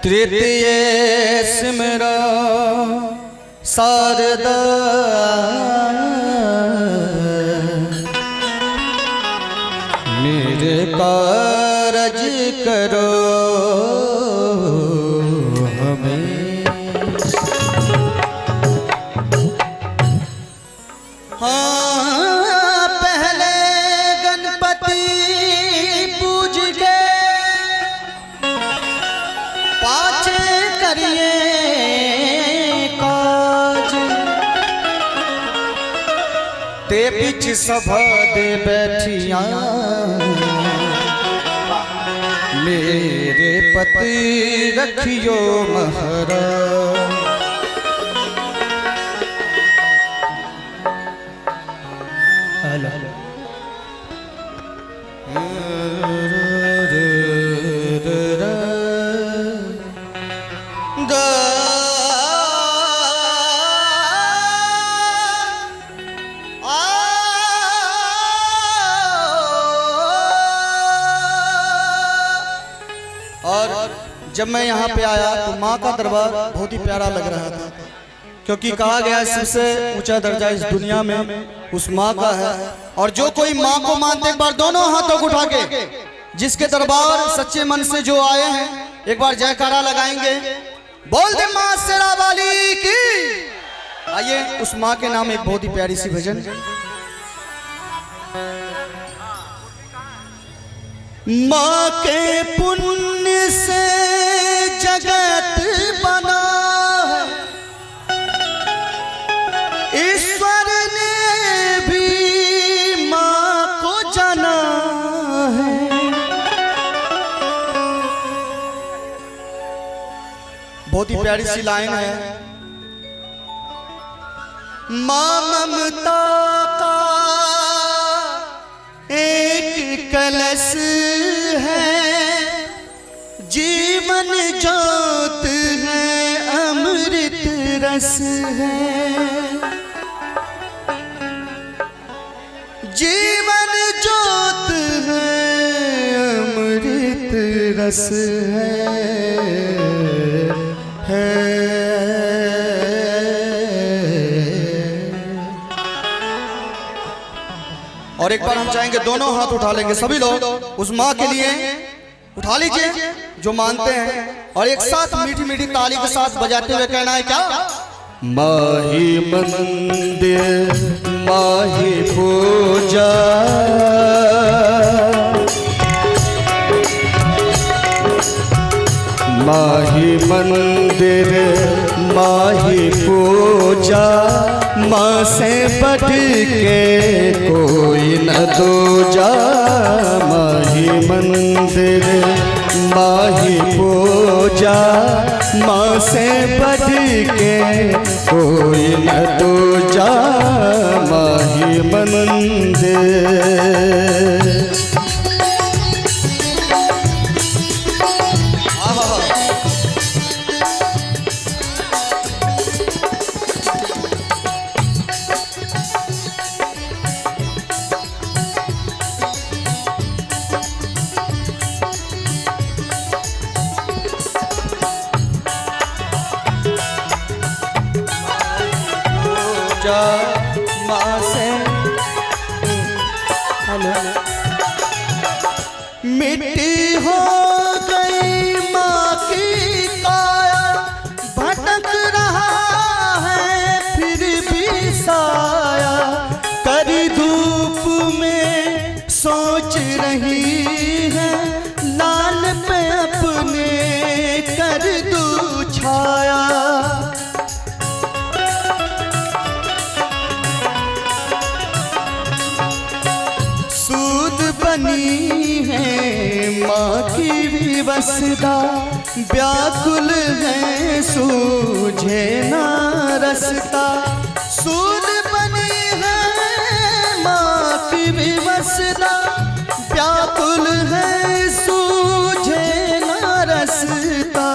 तृतीय सिमरा शारदा मेरे कारज करो हमें। हाँ पहले गणपति पूज के पाछे करिए काज ते बिच सभा दे बैठिया मेरे पति रखियो महाराज। और जब मैं यहाँ पे आया तो माँ का दरबार बहुत ही प्यारा लग रहा था, क्योंकि कहा गया सबसे ऊंचा दर्जा इस दुनिया में उस माँ का है। और जो कोई माँ को मानते एक बार दोनों हाथों को उठा के जिसके दरबार सच्चे मन से जो आए हैं एक बार जयकारा लगाएंगे, बोल दे माँ शेरा वाली की। आइए उस माँ के नाम एक बहुत ही प्यारी सी भजन। माँ के पुण्य से जगत बना है, ईश्वर ने भी माँ को जाना है। बहुत ही प्यारी सी लाइन है। माँ ममता का एक कलश है, जीवन ज्योत है, अमृत रस है। जीवन ज्योत है, अमृत रस है। और एक बार हम चाहेंगे दोनों हाथ उठा लेंगे सभी लोग उस माँ के लिए उठा लीजिए जो मानते हैं, और एक साथ मीठी मीठी ताली के साथ बजाते हुए कहना है क्या। माही मंदिर माही पूजा, माही मंदिर माही पूजा, माँ से बढ़ के कोई न दूजा। माही मंदिर माही पूजा, माँ से बढ़ के कोई न दूजा। माही मंदिर माँ से मिट्टी हो गई माँ की काया, भटक रहा है फिर भी साया। करी धूप में सोच रही है, लाल पे अपने कर दूं छाया। बनी है माँ की विवशता, व्याकुल है सूझे ना रसता। सूद बनी है माँ की विवशता, व्याकुल है सूझे ना रसता।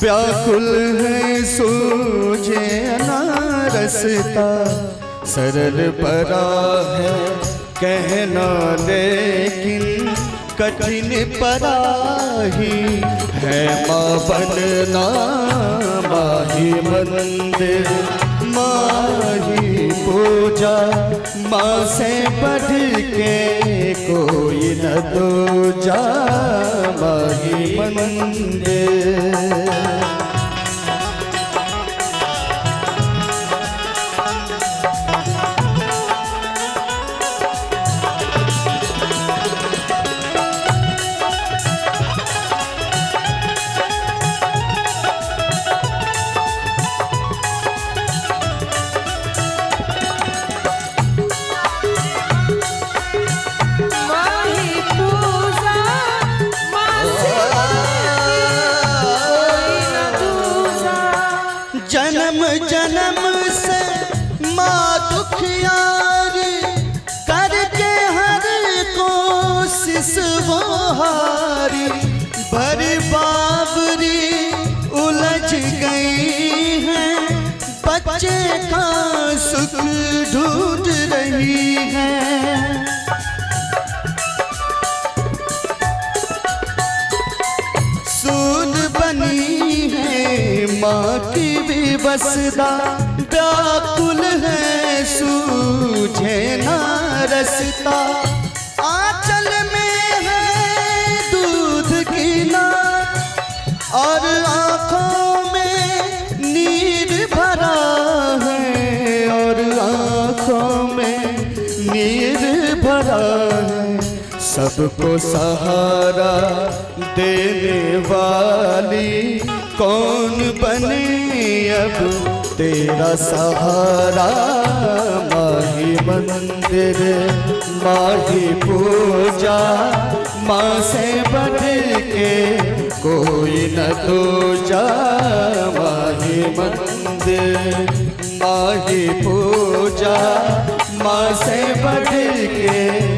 व्याकुल है सूझे ना रसता। सरल परा है कहना लेकिन कठिन पराही है माँ बनना माही मंदिर माही पूजा माँ से बढ़ के कोई न दूजा माही मंदिर। जन्म जन्म से माँ दुखियारी करके हर कोशिश वो हारी भरी बाबरी उलझ गई है बच्चे का सुख ढूंढ रही है। सून बनी है माँ की भी बसदा व्याकुल है सूझे ना रसता आंचल में है दूध की नार और आँखों में नीर भरा है और आँखों में नीर भरा है। सबको सहारा देने वाली कौन बने अब तेरा सहारा माही मंदिर माही पूजा माँ से बढ़ के कोई न दूजा माही मंदिर माही पूजा माँ से बढ़ के